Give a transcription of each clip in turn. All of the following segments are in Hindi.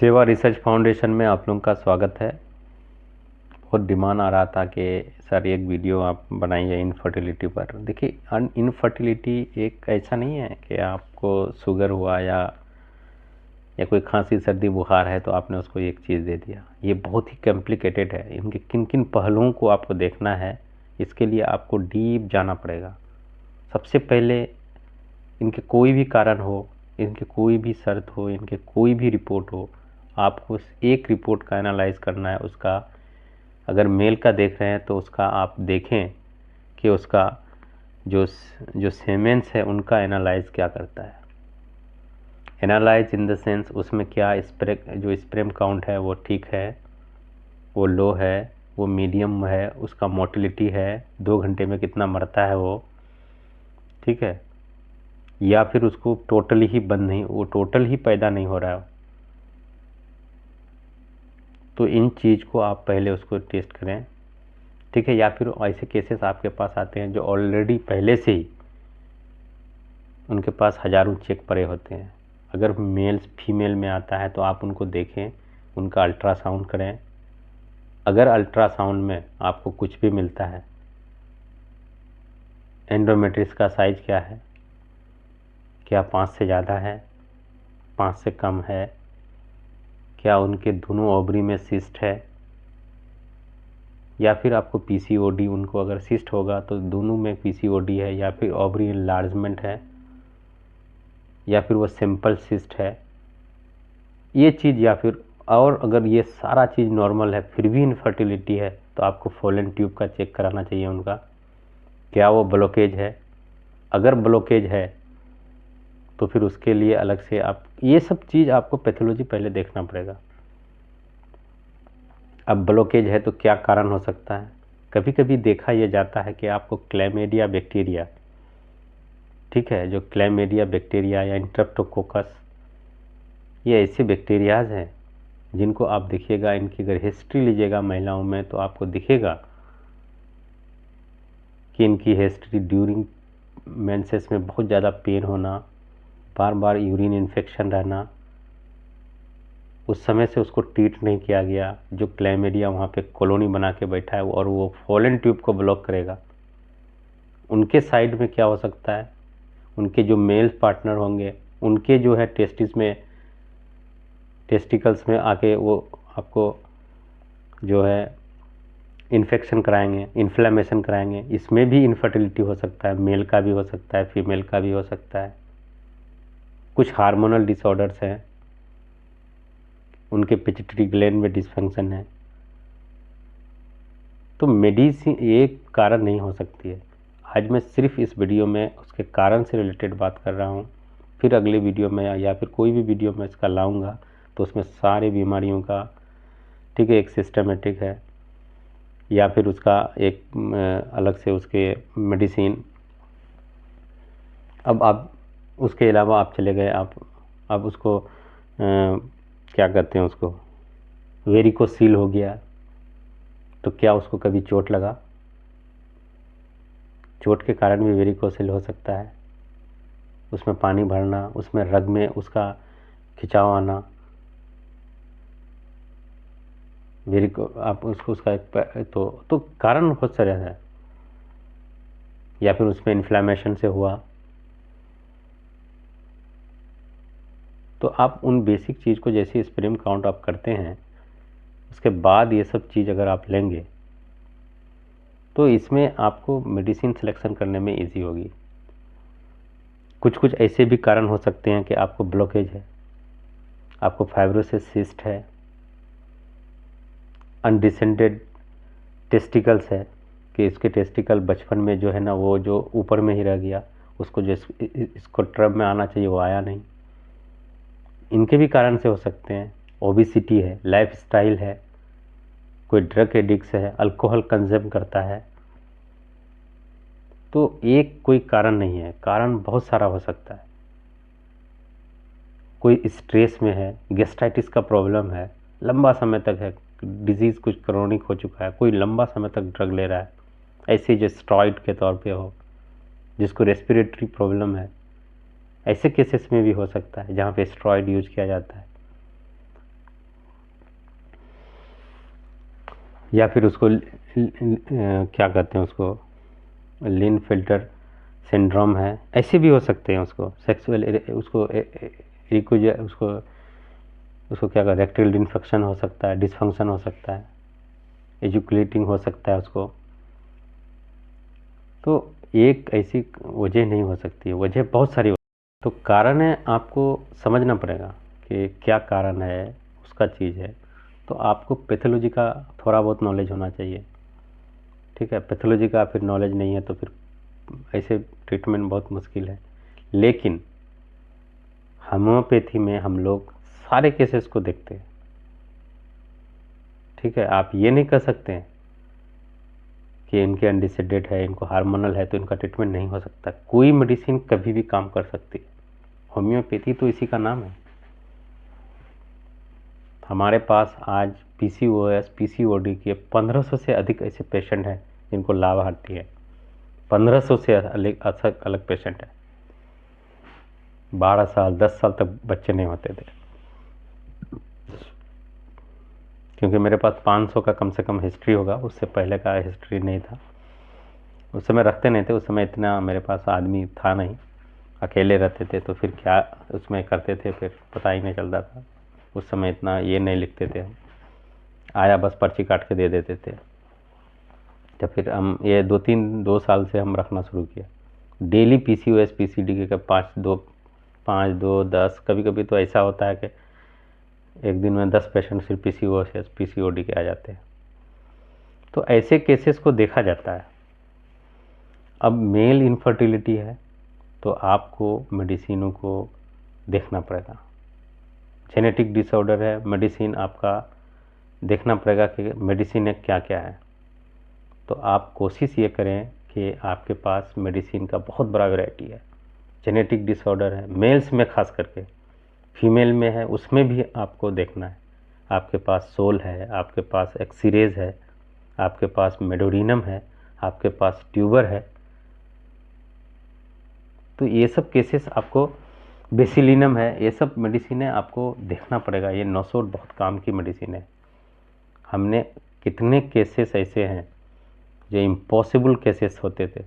सेवा रिसर्च फाउंडेशन में आप लोगों का स्वागत है। बहुत डिमांड आ रहा था कि सर एक वीडियो आप बनाइए इनफर्टिलिटी पर। देखिए, इनफर्टिलिटी एक ऐसा नहीं है कि आपको शुगर हुआ या कोई खांसी सर्दी बुखार है तो आपने उसको एक चीज़ दे दिया। ये बहुत ही कॉम्प्लिकेटेड है। इनके किन किन पहलुओं को आपको देखना है, इसके लिए आपको डीप जाना पड़ेगा। सबसे पहले इनके कोई भी कारण हो, इनके कोई भी शर्त हो, इनके कोई भी रिपोर्ट हो, आपको एक रिपोर्ट का एनालाइज करना है। उसका अगर मेल का देख रहे हैं तो उसका आप देखें कि उसका जो जो सेमेंस है उनका एनालाइज क्या करता है। एनालाइज इन द सेंस उसमें क्या जो स्पर्म काउंट है वो ठीक है, वो लो है, वो मीडियम है, उसका मोटिलिटी है, 2 घंटे में कितना मरता है वो, ठीक है, या फिर उसको टोटली ही बंद नहीं, वो टोटल ही पैदा नहीं हो रहा है। तो इन चीज़ को आप पहले उसको टेस्ट करें, ठीक है। या फिर ऐसे केसेस आपके पास आते हैं जो ऑलरेडी पहले से ही उनके पास हज़ारों चेक पड़े होते हैं। अगर मेल फीमेल में आता है तो आप उनको देखें, उनका अल्ट्रासाउंड करें। अगर अल्ट्रासाउंड में आपको कुछ भी मिलता है, एंडोमेट्रियस का साइज क्या है, क्या 5 से ज़्यादा है, 5 से कम है, क्या उनके दोनों ओवरी में सिस्ट है, या फिर आपको पीसीओडी, उनको अगर सिस्ट होगा तो दोनों में पीसीओडी है, या फिर ओवरी इनलार्जमेंट है, या फिर वो सिंपल सिस्ट है, ये चीज़। या फिर और अगर ये सारा चीज़ नॉर्मल है फिर भी इनफर्टिलिटी है तो आपको फॉलन ट्यूब का चेक कराना चाहिए उनका, क्या वो ब्लॉकेज है। अगर ब्लॉकेज है तो फिर उसके लिए अलग से आप ये सब चीज़ आपको पैथोलॉजी पहले देखना पड़ेगा। अब ब्लॉकेज है तो क्या कारण हो सकता है। कभी कभी देखा यह जाता है कि आपको क्लैमिडिया बैक्टीरिया, ठीक है, जो क्लैमिडिया बैक्टीरिया या इंट्रेप्टोकोकस, ये ऐसे बैक्टीरियाज हैं जिनको आप देखिएगा, इनकी अगर हिस्ट्री लीजिएगा महिलाओं में तो आपको दिखेगा कि इनकी हिस्ट्री ड्यूरिंग मेंसेस में बहुत ज़्यादा पेन होना, बार बार यूरिन इन्फेक्शन रहना, उस समय से उसको ट्रीट नहीं किया गया, जो क्लैमिडिया वहाँ पे कॉलोनी बना के बैठा है और वो फॉलन ट्यूब को ब्लॉक करेगा। उनके साइड में क्या हो सकता है, उनके जो मेल पार्टनर होंगे उनके जो है टेस्टिकल्स में आके वो आपको जो है इन्फेक्शन कराएंगे, इन्फ्लेमेशन कराएंगे। इसमें भी इनफर्टिलिटी हो सकता है, मेल का भी हो सकता है, फीमेल का भी हो सकता है। कुछ हार्मोनल डिसऑर्डर्स हैं, उनके पिट्यूटरी ग्लैंड में डिसफंक्शन है। तो मेडिसिन एक कारण नहीं हो सकती है। आज मैं सिर्फ इस वीडियो में उसके कारण से रिलेटेड बात कर रहा हूँ। फिर अगले वीडियो में या फिर कोई भी वीडियो में इसका लाऊंगा तो उसमें सारी बीमारियों का, ठीक है, एक सिस्टमेटिक है, या फिर उसका एक अलग से उसके मेडिसिन। अब आप उसके अलावा आप चले गए, आप उसको क्या कहते हैं, उसको वेरिकोसील हो गया तो क्या उसको कभी चोट लगा? चोट के कारण भी वेरिकोसील हो सकता है। उसमें पानी भरना, उसमें रग में उसका खिंचाव आना, वेरिको आप उसका एक तो कारण बहुत सारे हैं। या फिर उसमें इन्फ्लेमेशन से हुआ। तो आप उन बेसिक चीज़ को, जैसे स्पर्म काउंट आप करते हैं, उसके बाद ये सब चीज़ अगर आप लेंगे तो इसमें आपको मेडिसिन सिलेक्शन करने में इजी होगी। कुछ कुछ ऐसे भी कारण हो सकते हैं कि आपको ब्लॉकेज है, आपको फाइब्रोसिस सिस्ट है, अनडिसेंडेड टेस्टिकल्स है कि इसके टेस्टिकल बचपन में जो है ना वो जो ऊपर में ही रह गया, उसको जो इसको ट्रब में आना चाहिए वो आया नहीं। इनके भी कारण से हो सकते हैं। ओबिसिटी है, लाइफस्टाइल है, कोई ड्रग एडिक्ट है, अल्कोहल कंज्यूम करता है। तो एक कोई कारण नहीं है, कारण बहुत सारा हो सकता है। कोई स्ट्रेस में है, गैस्ट्राइटिस का प्रॉब्लम है, लंबा समय तक है, डिजीज़ कुछ क्रोनिक हो चुका है, कोई लंबा समय तक ड्रग ले रहा है, ऐसे जो स्टेरॉइड के तौर पे हो, जिसको रेस्पिरेटरी प्रॉब्लम है, ऐसे केसेस में भी हो सकता है जहाँ पे स्टेरॉइड यूज किया जाता है। या फिर उसको क्या कहते हैं उसको, लिनफिल्टर सिंड्रोम है, ऐसे भी हो सकते हैं। उसको सेक्सुअल उसको उसको क्या कहते हैं, रेक्टल इन्फेक्शन हो सकता है, डिसफंक्शन हो सकता है, एजुकुलेटिंग हो सकता है उसको। तो एक ऐसी वजह नहीं हो सकती है, वजह बहुत सारी। तो कारण है, आपको समझना पड़ेगा कि क्या कारण है, उसका चीज़ है। तो आपको पैथोलॉजी का थोड़ा बहुत नॉलेज होना चाहिए, ठीक है। पैथोलॉजी का फिर नॉलेज नहीं है तो फिर ऐसे ट्रीटमेंट बहुत मुश्किल है। लेकिन होम्योपैथी में हम लोग सारे केसेस को देखते हैं, ठीक है। आप ये नहीं कर सकते कि इनके अनडिसाइडेड है, इनको हार्मोनल है तो इनका ट्रीटमेंट नहीं हो सकता। कोई मेडिसिन कभी भी काम कर सकती है, होम्योपैथी तो इसी का नाम है। हमारे पास आज पीसीओएस पीसीओडी के 1500 से अधिक ऐसे पेशेंट हैं जिनको लाभार्थी है। 1500 से अलग पेशेंट है। 12 साल 10 साल तक बच्चे नहीं होते थे, क्योंकि मेरे पास 500 का कम से कम हिस्ट्री होगा, उससे पहले का हिस्ट्री नहीं था। उस समय रखते नहीं थे, उस समय इतना मेरे पास आदमी था नहीं, अकेले रहते थे, तो फिर क्या उसमें करते थे, फिर पता ही नहीं चलता था। उस समय इतना ये नहीं लिखते थे हम, आया बस पर्ची काट के दे देते थे। तो फिर हम ये 2 साल से हम रखना शुरू किया। डेली पीसीओएस पीसीडी के 5 2 10, कभी कभी तो ऐसा होता है कि एक दिन में 10 पेशेंट सिर्फ पीसीओएस पीसीओडी के आ जाते हैं। तो ऐसे केसेस को देखा जाता है। अब मेल इनफर्टिलिटी है तो आपको मेडिसिनों को देखना पड़ेगा। जेनेटिक डिसऑर्डर है, मेडिसिन आपका देखना पड़ेगा कि मेडिसिन है क्या क्या है। तो आप कोशिश ये करें कि आपके पास मेडिसिन का बहुत बड़ा वैरायटी है। जेनेटिक डिसऑर्डर है मेल्स में, खास करके फीमेल में है उसमें भी आपको देखना है। आपके पास सोल है, आपके पास एक्सीरेज है, आपके पास मेडोरिनम है, आपके पास ट्यूबर है। तो ये सब केसेस आपको, बेसिलिनम है, ये सब मेडिसिन आपको देखना पड़ेगा। ये नोसोड बहुत काम की मेडिसिन है। हमने कितने केसेस ऐसे हैं जो इम्पॉसिबल केसेस होते थे,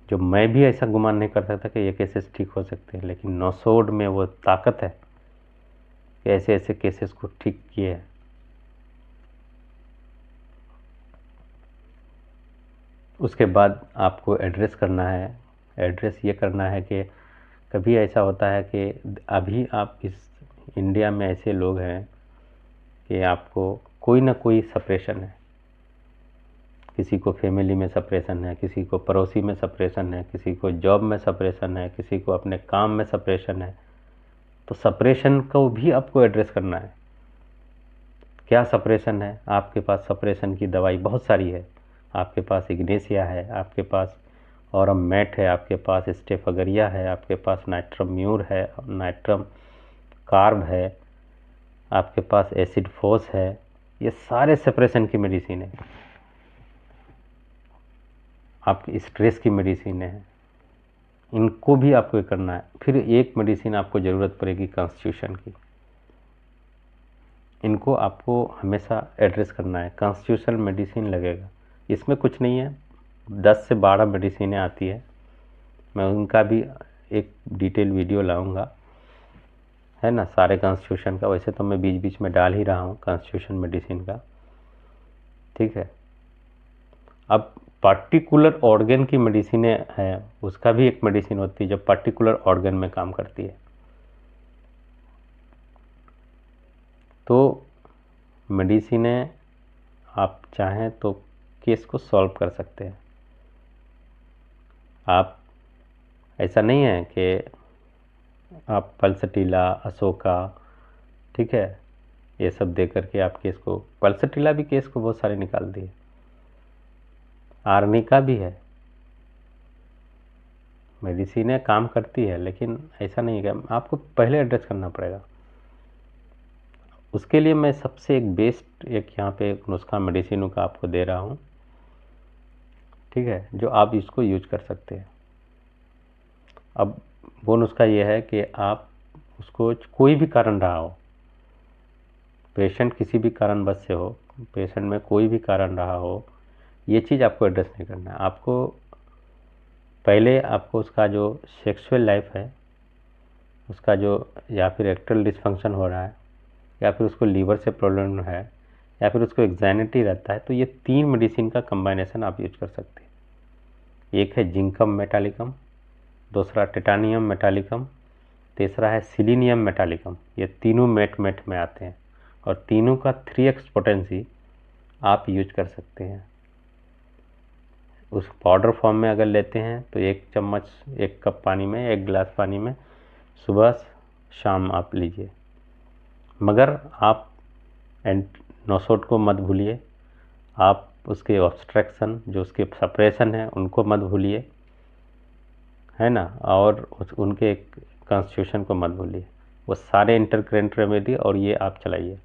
जो मैं भी ऐसा गुमान नहीं कर सकता कि ये केसेस ठीक हो सकते हैं, लेकिन नोसोड में वो ताकत है कि ऐसे ऐसे केसेस को ठीक किए हैं। उसके बाद आपको एड्रेस करना है। एड्रेस ये करना है कि कभी ऐसा होता है कि अभी आप इस इंडिया में ऐसे लोग हैं कि आपको कोई ना कोई सप्रेशन है। किसी को फैमिली में सप्रेशन है, किसी को पड़ोसी में सप्रेशन है, किसी को जॉब में सप्रेशन है, किसी को अपने काम में सप्रेशन है। तो सप्रेशन को भी आपको एड्रेस करना है। क्या सप्रेशन है? आपके पास सप्रेशन की दवाई बहुत सारी है। आपके पास इग्नेशिया है, आपके पास ऑरम मैट है, आपके पास स्टेफगरिया है, आपके पास नाइट्रम म्यूर है, नाइट्रम कार्ब है, आपके पास एसिड फोस है। ये सारे सेपरेशन की मेडिसिन है। आपकी स्ट्रेस की मेडिसिन है, इनको भी आपको करना है। फिर एक मेडिसिन आपको ज़रूरत पड़ेगी कॉन्स्टिट्यूशन की। इनको आपको हमेशा एड्रेस करना है। कॉन्स्टिट्यूशन मेडिसिन लगेगा, इसमें कुछ नहीं है, 10 से 12 मेडिसिनें आती है। मैं उनका भी एक डिटेल वीडियो लाऊंगा, है ना, सारे कॉन्स्टिट्यूशन का। वैसे तो मैं बीच बीच में डाल ही रहा हूँ कॉन्स्टिट्यूशन मेडिसिन का, ठीक है। अब पर्टिकुलर ऑर्गन की मेडिसिनें हैं, उसका भी एक मेडिसिन होती है जो पर्टिकुलर ऑर्गन में काम करती है। तो मेडिसिनें आप चाहें तो केस को सॉल्व कर सकते हैं। आप, ऐसा नहीं है कि आप पल्सटीला, अशोका, ठीक है, ये सब दे करके आप केस को, पल्सटीला भी केस को बहुत सारे निकाल दिए, आर्निका भी है। मेडिसिनें काम करती है, लेकिन ऐसा नहीं है, आपको पहले एड्रेस करना पड़ेगा। उसके लिए मैं सबसे एक बेस्ट एक यहाँ पे एक नुस्खा मेडिसिनों का आपको दे रहा हूँ, ठीक है, जो आप इसको यूज कर सकते हैं। अब वो नुस्खा ये है कि आप उसको, कोई भी कारण रहा हो, पेशेंट किसी भी कारणवश से हो, पेशेंट में कोई भी कारण रहा हो, ये चीज़ आपको एड्रेस नहीं करना है। आपको पहले आपको उसका जो सेक्सुअल लाइफ है, उसका जो या फिर रेक्टल डिसफंक्शन हो रहा है, या फिर उसको लीवर से प्रॉब्लम है, या फिर उसको एग्जाइटी रहता है, तो ये 3 मेडिसिन का कम्बाइनेशन आप यूज कर सकते हैं। एक है जिंकम मेटालिकम, दूसरा टिटानियम मेटालिकम, तीसरा है सिलीनियम मेटालिकम। ये तीनों मेट में आते हैं और तीनों का 3x पोटेंसी आप यूज कर सकते हैं। उस पाउडर फॉर्म में अगर लेते हैं तो 1 चम्मच 1 कप पानी में, 1 गिलास पानी में सुबह शाम आप लीजिए। मगर आप नोसोड को मत भूलिए, आप उसके ऑब्स्ट्रक्शन जो उसके सप्रेशन है उनको मत भूलिए, है ना, और उनके कॉन्स्टिट्यूशन को मत भूलिए। वो सारे इंटरकरेंट रेमेडी और ये आप चलाइए।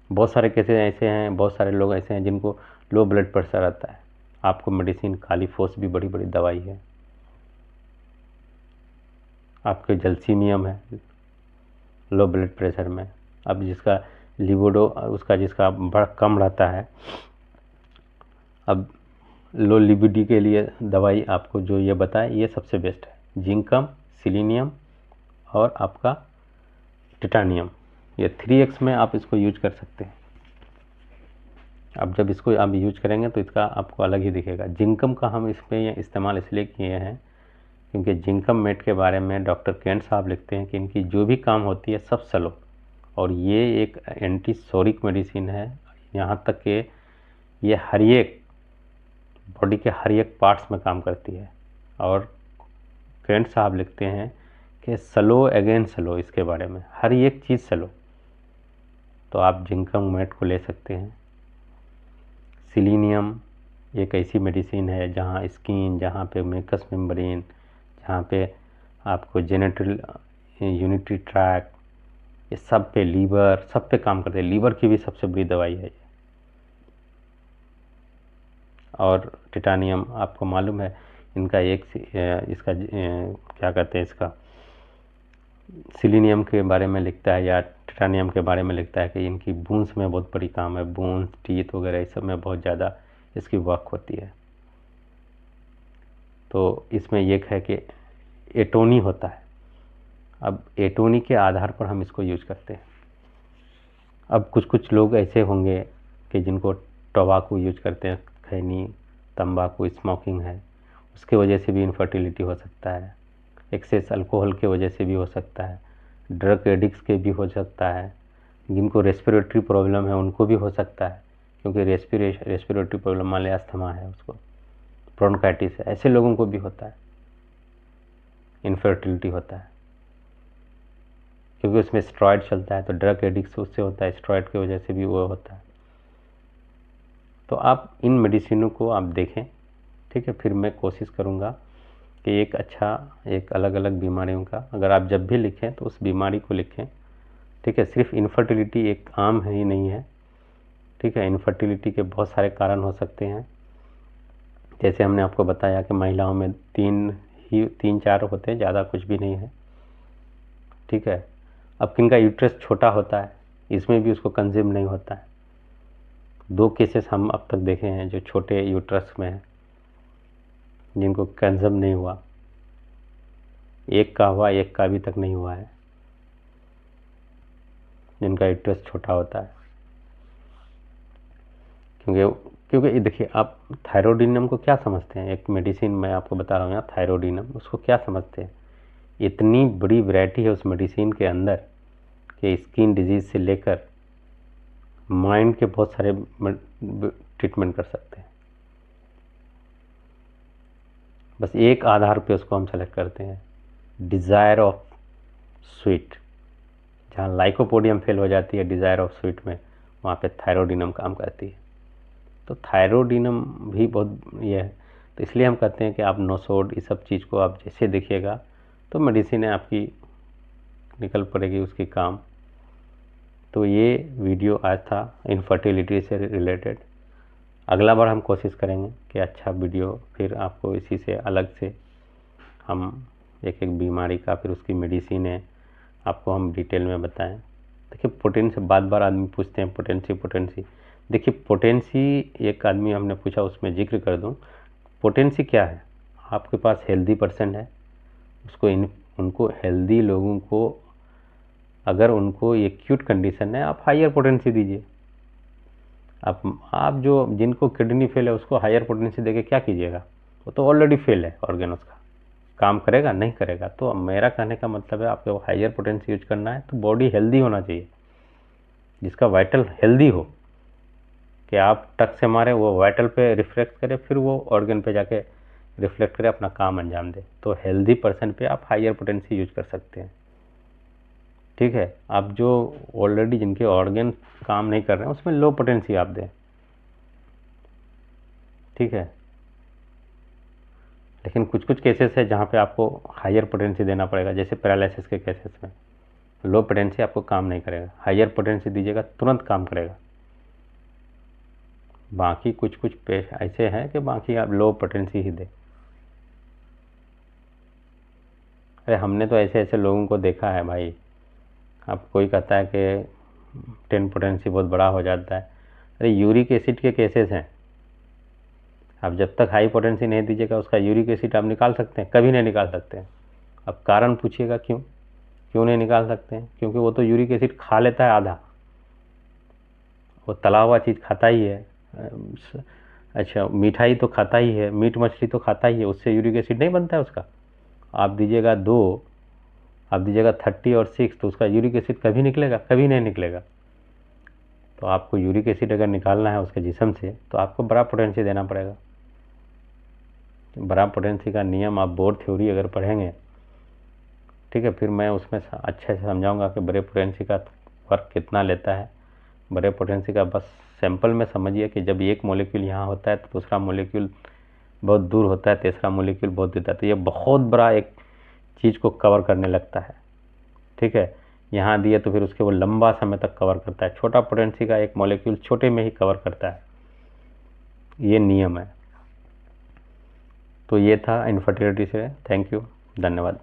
बहुत सारे केसेस ऐसे हैं, बहुत सारे लोग ऐसे हैं जिनको लो ब्लड प्रेशर रहता है। आपको मेडिसिन कालीफोस भी बड़ी बड़ी दवाई है। आपके जल्सीमियम है लो ब्लड प्रेशर में। अब जिसका लिबिडो उसका जिसका बड़ा कम रहता है, अब लो लिबिडी के लिए दवाई आपको जो ये बताए ये सबसे बेस्ट है। जिंकम, सिलीनियम और आपका टिटानियम, ये 3x में आप इसको यूज कर सकते हैं। अब जब इसको आप यूज करेंगे तो इसका आपको अलग ही दिखेगा। जिंकम का हम इस पर इस्तेमाल इसलिए किए हैं क्योंकि जिंकम मेट के बारे में डॉक्टर केंट साहब लिखते हैं कि इनकी जो भी काम होती है सब स्लो, और ये एक एंटीसोरिक मेडिसिन है। यहाँ तक कि ये हर एक बॉडी के हर एक पार्ट्स में काम करती है। और केंट साहब लिखते हैं कि स्लो अगेन स्लो, इसके बारे में हर एक चीज़ स्लो। तो आप जिंकम मेट को ले सकते हैं। सिलीनियम एक ऐसी मेडिसिन है जहाँ स्किन, जहाँ पे मेकस मेम्ब्रेन, जहाँ पे आपको जेनेटल यूनिटरी ट्रैक, ये सब पे, लीवर, सब पे काम करते हैं। लीवर की भी सबसे बड़ी दवाई है ये। और टिटानियम आपको मालूम है इनका इसका क्या कहते हैं, इसका सिलीनियम के बारे में लिखता है या टिटानियम के बारे में लिखता है कि इनकी बोन्स में बहुत बड़ी काम है। बोन्स, टीथ वगैरह इस सब में बहुत ज़्यादा इसकी वर्क होती है। तो इसमें एक है कि एटोनी होता है। अब एटोनी के आधार पर हम इसको यूज करते हैं। अब कुछ लोग ऐसे होंगे कि जिनको टोबाको यूज करते हैं, खैनी, तंबाकू, स्मोकिंग है, उसके वजह से भी इनफर्टिलिटी हो सकता है। एक्सेस अल्कोहल के वजह से भी हो सकता है। ड्रग एडिक्ट्स के भी हो सकता है। जिनको रेस्पिरेटरी प्रॉब्लम है उनको भी हो सकता है, क्योंकि रेस्पिरेटरी प्रॉब्लम, मान लिया अस्थमा है उसको, ब्रोंकाइटिस है, ऐसे लोगों को भी होता है, इनफर्टिलिटी होता है, क्योंकि उसमें स्टेरॉइड चलता है। तो ड्रग एडिक्ट उससे होता है, स्टेरॉइड की वजह से भी वो होता है। तो आप इन मेडिसिनों को आप देखें, ठीक है। फिर मैं कोशिश करूँगा कि एक अलग अलग बीमारियों का अगर आप जब भी लिखें तो उस बीमारी को लिखें, ठीक है। सिर्फ इनफर्टिलिटी एक आम है ही नहीं है, ठीक है। इनफर्टिलिटी के बहुत सारे कारण हो सकते हैं। जैसे हमने आपको बताया कि महिलाओं में 3-4 होते हैं, ज़्यादा कुछ भी नहीं है, ठीक है। अब किनका यूट्रस छोटा होता है, इसमें भी उसको कंज्यूम नहीं होता है। 2 केसेस हम अब तक देखे हैं जो छोटे यूट्रस में है, जिनको कंज्यूम नहीं हुआ। एक का हुआ, एक का अभी तक नहीं हुआ है, जिनका यूट्रस छोटा होता है। क्योंकि देखिए, आप थायरोडिनम को क्या समझते हैं? एक मेडिसिन मैं आपको बता रहा हूँ यहाँ, थायरोडिनम, उसको क्या समझते हैं? इतनी बड़ी वैरायटी है उस मेडिसिन के अंदर कि स्किन डिजीज से लेकर माइंड के बहुत सारे ट्रीटमेंट कर सकते हैं। बस एक आधार पे उसको हम सेलेक्ट करते हैं, डिज़ायर ऑफ स्वीट। जहाँ लाइकोपोडियम फेल हो जाती है डिज़ायर ऑफ स्वीट में, वहाँ पे थायरोडिनम काम करती है। तो थायरोडिनम भी बहुत ये है। तो इसलिए हम कहते हैं कि आप नोसोड, इस सब चीज़ को आप जैसे देखिएगा तो मेडिसिन आपकी निकल पड़ेगी उसकी काम। तो ये वीडियो आज था इनफर्टिलिटी से रिलेटेड। अगला बार हम कोशिश करेंगे कि अच्छा वीडियो फिर आपको इसी से अलग से हम एक एक बीमारी का, फिर उसकी मेडिसिन है, आपको हम डिटेल में बताएं। देखिए, पोटेंसी बार बार आदमी पूछते हैं, पोटेंसी देखिए पोटेंसी, एक आदमी हमने पूछा, उसमें जिक्र कर दूं, पोटेंसी क्या है? आपके पास हेल्दी पर्सन है, उसको उनको हेल्दी लोगों को, अगर उनको एक्यूट कंडीशन है, आप हायर पोटेंसी दीजिए। आप जो जिनको किडनी फेल है उसको हायर पोटेंसी देके क्या कीजिएगा? वो तो ऑलरेडी फेल है ऑर्गन, उसका काम करेगा नहीं करेगा। तो मेरा कहने का मतलब है आपको हायर पोटेंसी यूज करना है तो बॉडी हेल्दी होना चाहिए, जिसका वाइटल हेल्दी हो, कि आप टक से मारे वो वाइटल पे रिफ्लेक्ट करे, फिर वो ऑर्गन पे जाके रिफ्लेक्ट करे, अपना काम अंजाम दे। तो हेल्दी पर्सन पे आप हायर पोटेंसी यूज कर सकते हैं। ठीक है, आप जो ऑलरेडी जिनके ऑर्गन काम नहीं कर रहे हैं उसमें लो पोटेंसी आप दें। ठीक है, लेकिन कुछ कुछ केसेस है जहाँ पे आपको हायर पोटेंसी देना पड़ेगा, जैसे पैरालिसिस के केसेस में लो पोटेंसी आपको काम नहीं करेगा, हायर पोटेंसी दीजिएगा तुरंत काम करेगा। बाकी कुछ कुछ पेश ऐसे हैं कि बाकी आप लो पोटेंसी ही दें। अरे हमने तो ऐसे ऐसे लोगों को देखा है भाई, अब कोई कहता है कि 10 पोटेंसी बहुत बड़ा हो जाता है। अरे यूरिक एसिड के केसेस हैं, आप जब तक हाई पोटेंसी नहीं दीजिएगा उसका यूरिक एसिड आप निकाल सकते हैं? कभी नहीं निकाल सकते हैं। अब कारण पूछिएगा क्यों क्यों नहीं निकाल सकते हैं? क्योंकि वो तो यूरिक एसिड खा लेता है आधा, वो तला हुआ चीज़ खाता ही है। अच्छा, मिठाई तो खाता ही है, मीट मछली तो खाता ही है, उससे यूरिक एसिड नहीं बनता है उसका। आप दीजिएगा 2, आप दीजिएगा 30 और 6, तो उसका यूरिक एसिड कभी निकलेगा? कभी नहीं निकलेगा। तो आपको यूरिक एसिड अगर निकालना है उसके जिस्म से तो आपको बड़ा पोटेंसी देना पड़ेगा। बड़ा पोटेंसी का नियम आप बोर थ्योरी अगर पढ़ेंगे, ठीक है, फिर मैं उसमें अच्छे से समझाऊंगा कि बड़े पोटेंसी का वर्क कितना लेता है। बड़े पोटेंसी का बस सैंपल में समझिए कि जब एक मॉलिक्यूल यहाँ होता है तो दूसरा मॉलिक्यूल बहुत दूर होता है, तीसरा मॉलिक्यूल बहुत दूर होता है, तो ये बहुत बड़ा एक चीज़ को कवर करने लगता है। ठीक है, यहाँ दिए तो फिर उसके वो लंबा समय तक कवर करता है। छोटा पोटेंसी का एक मॉलिक्यूल छोटे में ही कवर करता है, ये नियम है। तो ये था इनफर्टिलिटी से। थैंक यू, धन्यवाद।